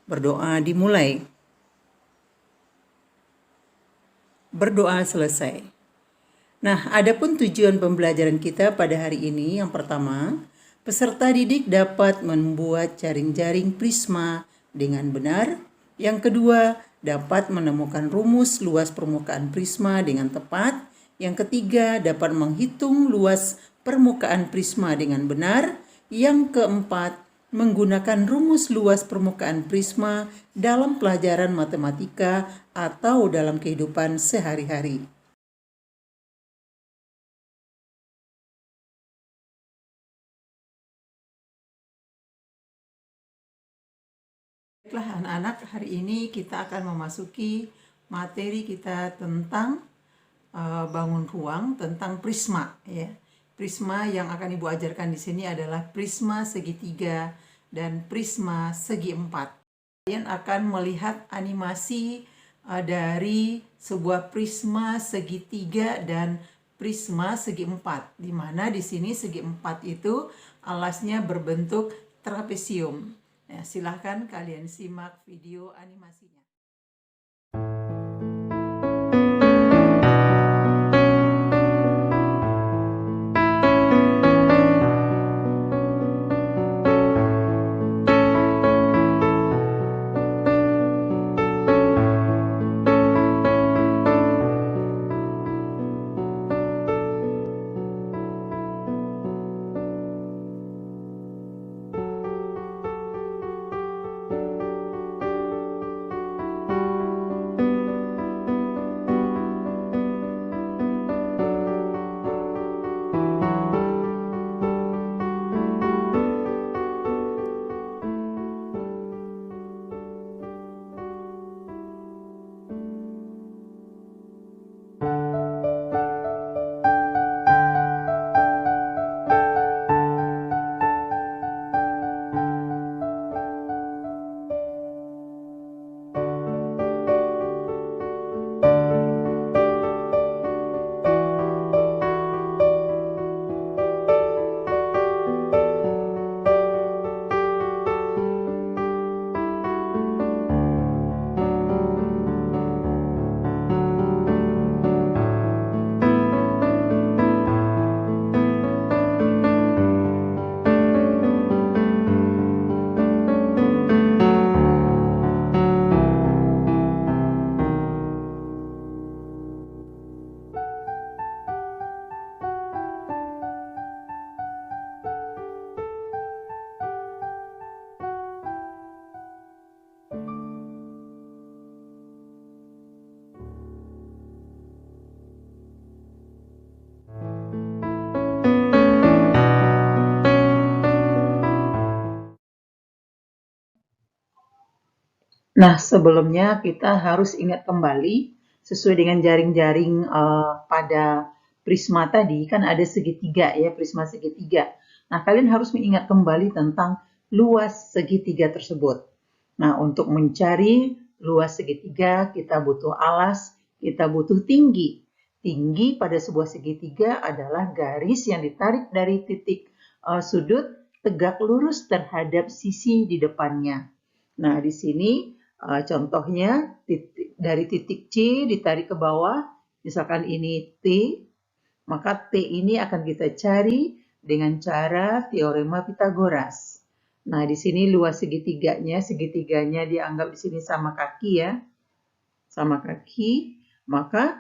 Berdoa dimulai. Berdoa selesai. Nah, adapun tujuan pembelajaran kita pada hari ini, yang pertama, peserta didik dapat membuat jaring-jaring prisma dengan benar. Yang kedua, dapat menemukan rumus luas permukaan prisma dengan tepat. Yang ketiga, dapat menghitung luas permukaan prisma dengan benar. Yang keempat, menggunakan rumus luas permukaan prisma dalam pelajaran matematika atau dalam kehidupan sehari-hari. Baiklah anak-anak, hari ini kita akan memasuki materi kita tentang bangun ruang, tentang prisma ya. Prisma yang akan Ibu ajarkan di sini adalah prisma segitiga dan prisma segi empat. Kalian akan melihat animasi dari sebuah prisma segitiga dan prisma segi empat, di mana di sini segi empat itu alasnya berbentuk trapesium. Ya, silahkan kalian simak video animasinya. Nah, sebelumnya kita harus ingat kembali sesuai dengan jaring-jaring pada prisma tadi, kan ada segitiga ya, prisma segitiga. Nah, kalian harus mengingat kembali tentang luas segitiga tersebut. Nah, untuk mencari luas segitiga, kita butuh alas, kita butuh tinggi. Tinggi pada sebuah segitiga adalah garis yang ditarik dari titik sudut tegak lurus terhadap sisi di depannya. Nah, di sini contohnya dari titik C ditarik ke bawah, misalkan ini T, maka T ini akan kita cari dengan cara teorema Pitagoras. Nah, di sini luas segitiganya dianggap di sini sama kaki ya, sama kaki, maka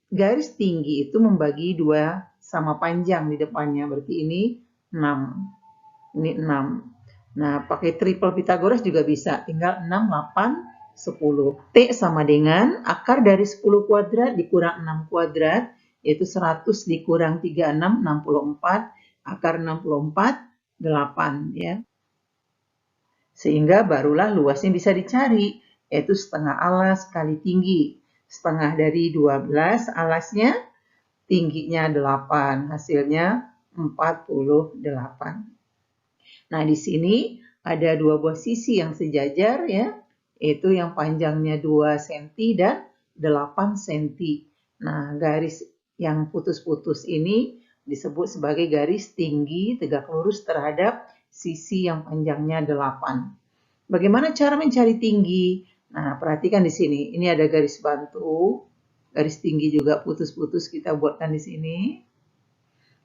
garis tinggi itu membagi dua sama panjang di depannya, berarti ini 6, ini 6. Nah, pakai triple Pitagoras juga bisa, tinggal 6, 8, 10. T sama dengan akar dari 10 kuadrat dikurang 6 kuadrat, yaitu 100 dikurang 36, 64, akar 64, 8 ya. Sehingga barulah luasnya bisa dicari, yaitu setengah alas kali tinggi. Setengah dari 12 alasnya, tingginya 8, hasilnya 48. Nah, di sini ada dua buah sisi yang sejajar ya, yaitu yang panjangnya 2 cm dan 8 cm. Nah, garis yang putus-putus ini disebut sebagai garis tinggi tegak lurus terhadap sisi yang panjangnya 8. Bagaimana cara mencari tinggi? Nah, perhatikan di sini. Ini ada garis bantu. Garis tinggi juga putus-putus kita buatkan di sini.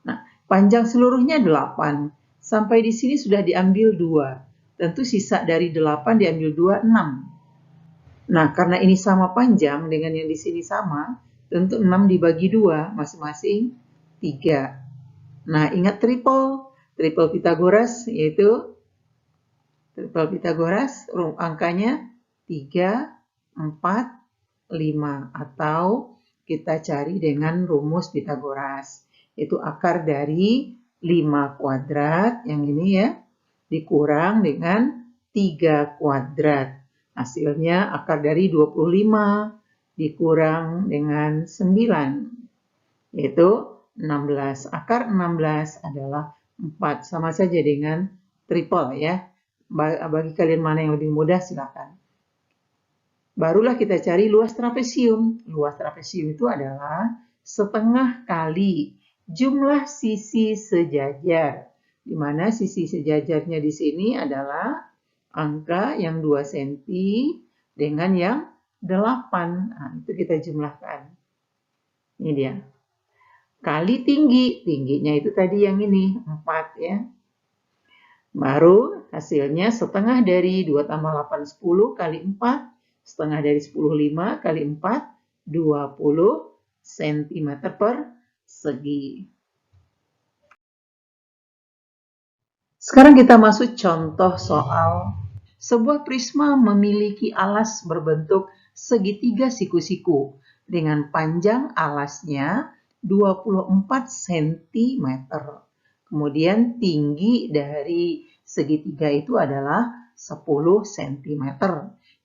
Nah, panjang seluruhnya 8. Sampai di sini sudah diambil 2. Tentu sisa dari 8 diambil 2, 6. Nah, karena ini sama panjang dengan yang di sini sama, tentu 6 dibagi 2, masing-masing 3. Nah, ingat triple Pitagoras, yaitu triple Pitagoras, angkanya 3, 4, 5. Atau kita cari dengan rumus Pitagoras. Itu akar dari 5 kuadrat, yang ini ya, dikurang dengan 3 kuadrat. Hasilnya akar dari 25 dikurang dengan 9, yaitu 16. Akar 16 adalah 4. Sama saja dengan triple ya. Bagi kalian mana yang lebih mudah silakan. Barulah kita cari luas trapesium. Luas trapesium itu adalah setengah kali jumlah sisi sejajar. Di mana sisi sejajarnya di sini adalah angka yang 2 cm dengan yang 8. Nah, itu kita jumlahkan. Ini dia. Kali tinggi. Tingginya itu tadi yang ini, 4 ya. Baru hasilnya setengah dari 2 tambah 8, 10 kali 4. Setengah dari 10, 5 kali 4, 20 cm persegi. Sekarang kita masuk contoh soal sebuah prisma memiliki alas berbentuk segitiga siku-siku dengan panjang alasnya 24 cm. Kemudian tinggi dari segitiga itu adalah 10 cm.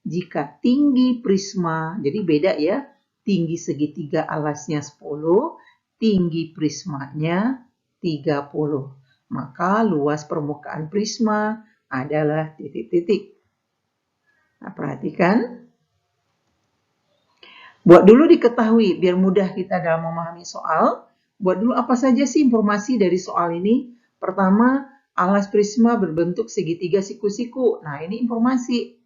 Jika tinggi prisma, jadi beda ya, tinggi segitiga alasnya 10, tinggi prismanya 30. Maka luas permukaan prisma adalah titik-titik. Nah, perhatikan. Buat dulu diketahui, biar mudah kita dalam memahami soal. Buat dulu apa saja sih informasi dari soal ini? Pertama, alas prisma berbentuk segitiga siku-siku. Nah, ini informasi.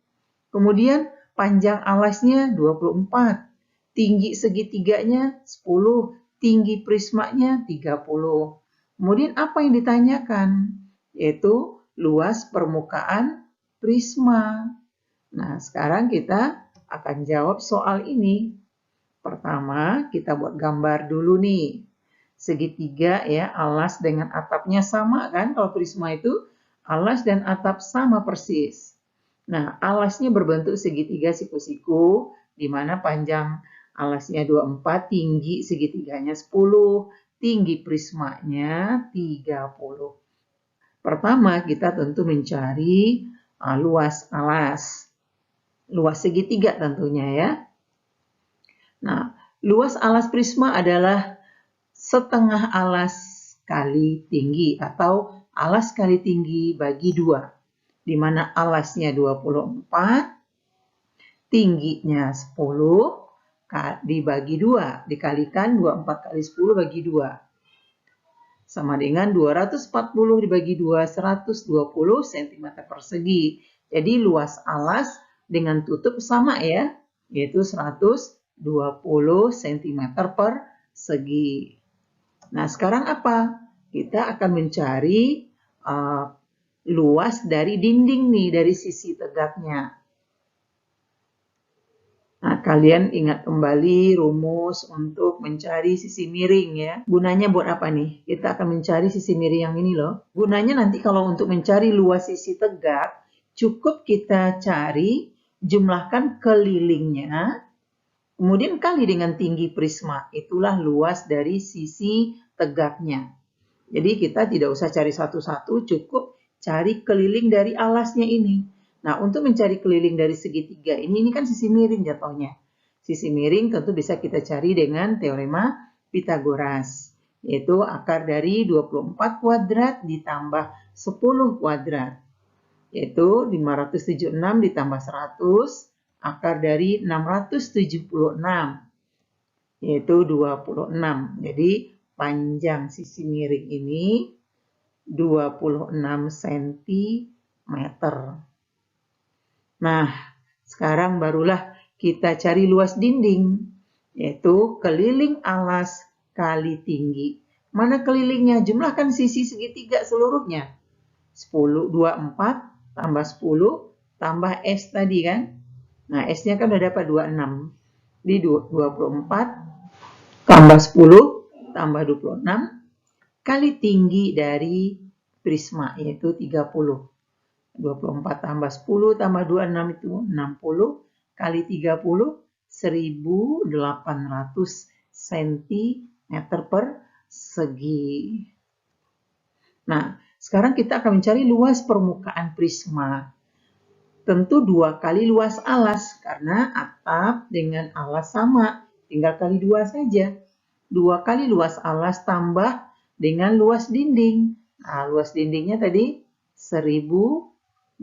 Kemudian, panjang alasnya 24. Tinggi segitiganya 10. Tinggi prismanya 30. Kemudian apa yang ditanyakan? Yaitu luas permukaan prisma. Nah, sekarang kita akan jawab soal ini. Pertama, kita buat gambar dulu nih. Segitiga ya, alas dengan atapnya sama kan? Kalau prisma itu alas dan atap sama persis. Nah, alasnya berbentuk segitiga siku-siku, di mana panjang alasnya 24, tinggi segitiganya 10, tinggi prismanya 30. Pertama, kita tentu mencari luas alas. Luas segitiga tentunya ya. Nah, luas alas prisma adalah setengah alas kali tinggi atau alas kali tinggi bagi 2. Di mana alasnya 24, tingginya 10, dibagi 2, dikalikan 24 kali 10 bagi 2. Sama dengan 240 dibagi 2, 120 cm persegi. Jadi luas alas dengan tutup sama ya, yaitu 120 cm persegi. Nah, sekarang apa? Kita akan mencari luas dari dinding nih, dari sisi tegaknya. Nah, kalian ingat kembali rumus untuk mencari sisi miring ya. Gunanya buat apa nih? Kita akan mencari sisi miring yang ini loh. Gunanya nanti kalau untuk mencari luas sisi tegak, cukup kita cari, jumlahkan kelilingnya, kemudian kali dengan tinggi prisma. Itulah luas dari sisi tegaknya. Jadi kita tidak usah cari satu-satu, cukup cari keliling dari alasnya ini. Nah, untuk mencari keliling dari segitiga ini kan sisi miring jatuhnya. Sisi miring tentu bisa kita cari dengan teorema Pitagoras, yaitu akar dari 24 kuadrat ditambah 10 kuadrat, yaitu 576 ditambah 100, akar dari 676, yaitu 26. Jadi, panjang sisi miring ini 26 cm. Nah, sekarang barulah kita cari luas dinding, yaitu keliling alas kali tinggi. Mana kelilingnya? Jumlahkan sisi segitiga seluruhnya. 10, 24 tambah 10 tambah S tadi kan. Nah, S-nya kan udah dapat 26. Di 24 tambah 10 tambah 26 kali tinggi dari prisma, yaitu 30. 24 tambah 10 tambah 26 itu 60 kali 30 1800 cm persegi. Nah, sekarang kita akan mencari luas permukaan prisma. Tentu 2 kali luas alas, karena atap dengan alas sama, tinggal kali 2 saja. 2 kali luas alas tambah dengan luas dinding. Nah, luas dindingnya tadi 1800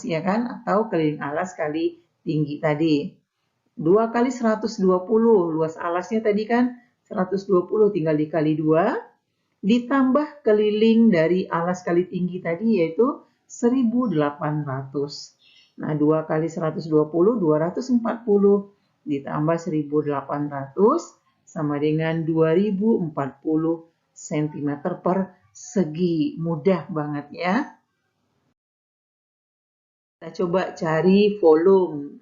ya kan, atau keliling alas kali tinggi tadi. 2 kali 120, luas alasnya tadi kan 120, tinggal dikali 2, ditambah keliling dari alas kali tinggi tadi yaitu 1800. Nah, 2 kali 120, 240, ditambah 1800 sama dengan 2040 cm persegi. Mudah banget ya. Kita coba cari volume.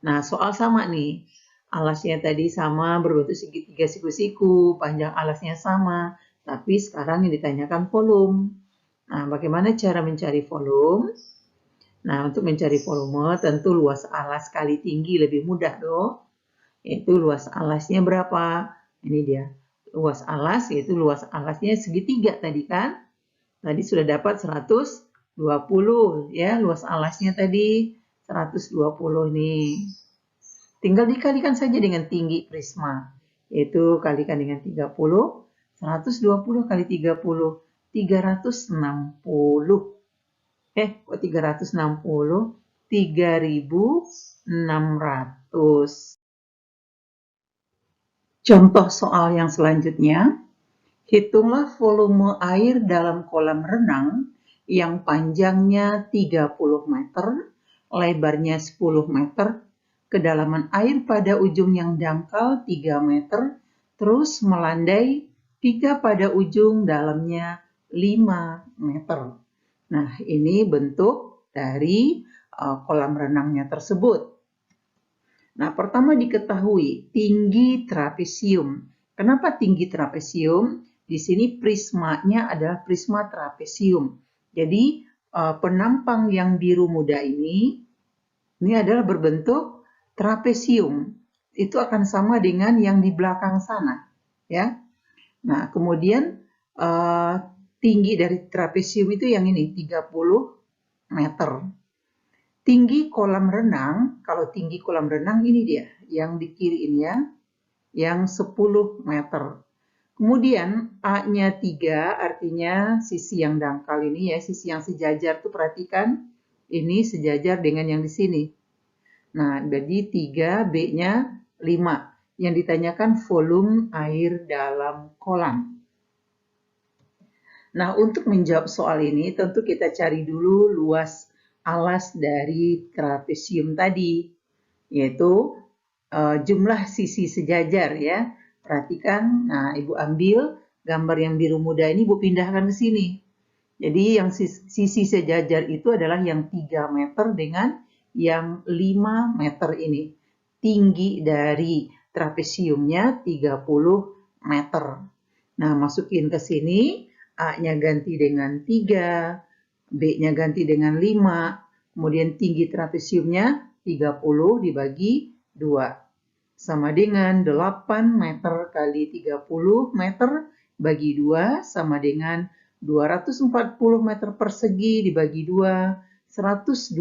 Nah, soal sama nih. Alasnya tadi sama, berbentuk segitiga siku-siku, panjang alasnya sama. Tapi sekarang yang ditanyakan volume. Nah, bagaimana cara mencari volume? Nah, untuk mencari volume tentu luas alas kali tinggi lebih mudah dong. Yaitu luas alasnya berapa? Ini dia. Luas alas yaitu luas alasnya segitiga tadi kan. Tadi sudah dapat 120 ya, luas alasnya tadi 120 nih. Tinggal dikalikan saja dengan tinggi prisma, yaitu kalikan dengan 30, 120 kali 30, 360. Kok 360? 3600. Contoh soal yang selanjutnya. Hitunglah volume air dalam kolam renang yang panjangnya 30 meter, lebarnya 10 meter, kedalaman air pada ujung yang dangkal 3 meter, terus melandai hingga pada ujung dalamnya 5 meter. Nah, ini bentuk dari kolam renangnya tersebut. Nah, pertama diketahui tinggi trapesium. Kenapa tinggi trapesium? Di sini prismanya adalah prisma trapesium. Jadi penampang yang biru muda ini adalah berbentuk trapesium. Itu akan sama dengan yang di belakang sana, ya. Nah, kemudian tinggi dari trapesium itu yang ini 30 meter. Tinggi kolam renang, kalau tinggi kolam renang ini dia, yang di kiri ini ya, yang 10 meter. Kemudian A-nya 3, artinya sisi yang dangkal ini ya, sisi yang sejajar tuh perhatikan, ini sejajar dengan yang di sini. Nah, jadi 3, B-nya 5. Yang ditanyakan volume air dalam kolam. Nah, untuk menjawab soal ini, tentu kita cari dulu luas alas dari trapesium tadi, yaitu jumlah sisi sejajar ya. Perhatikan, nah Ibu ambil gambar yang biru muda ini, Ibu pindahkan ke sini. Jadi yang sisi sejajar itu adalah yang 3 meter dengan yang 5 meter ini. Tinggi dari trapesiumnya 30 meter. Nah, masukin ke sini, A-nya ganti dengan 3, B-nya ganti dengan 5, kemudian tinggi trapesiumnya 30 dibagi 2. Sama dengan 8 meter kali 30 meter bagi 2 sama dengan 240 meter persegi dibagi 2, 120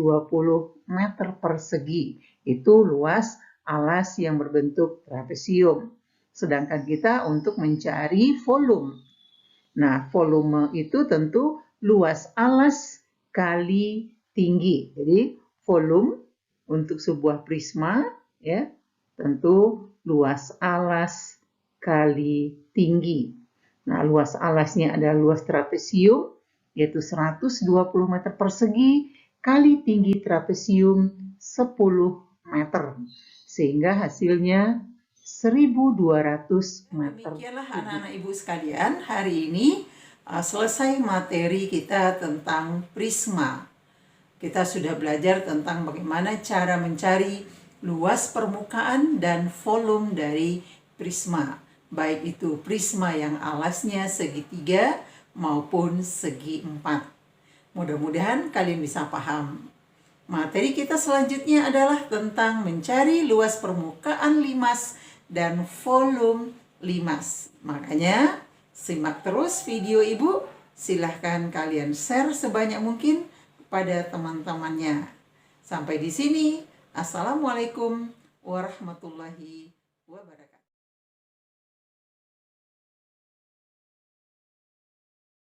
meter persegi. Itu luas alas yang berbentuk trapesium. Sedangkan kita untuk mencari volume. Nah, volume itu tentu luas alas kali tinggi. Jadi, volume untuk sebuah prisma ya, tentu luas alas kali tinggi. Nah, luas alasnya adalah luas trapesium, yaitu 120 meter persegi kali tinggi trapesium 10 meter, sehingga hasilnya 1.200 meter. Demikianlah anak-anak ibu sekalian, hari ini selesai materi kita tentang prisma. Kita sudah belajar tentang bagaimana cara mencari luas permukaan dan volume dari prisma, baik itu prisma yang alasnya segitiga maupun segi empat. Mudah-mudahan kalian bisa paham. Materi kita selanjutnya adalah tentang mencari luas permukaan limas dan volume limas. Makanya simak terus video ibu. Silahkan kalian share sebanyak mungkin kepada teman-temannya. Sampai di sini. Assalamualaikum warahmatullahi wabarakatuh.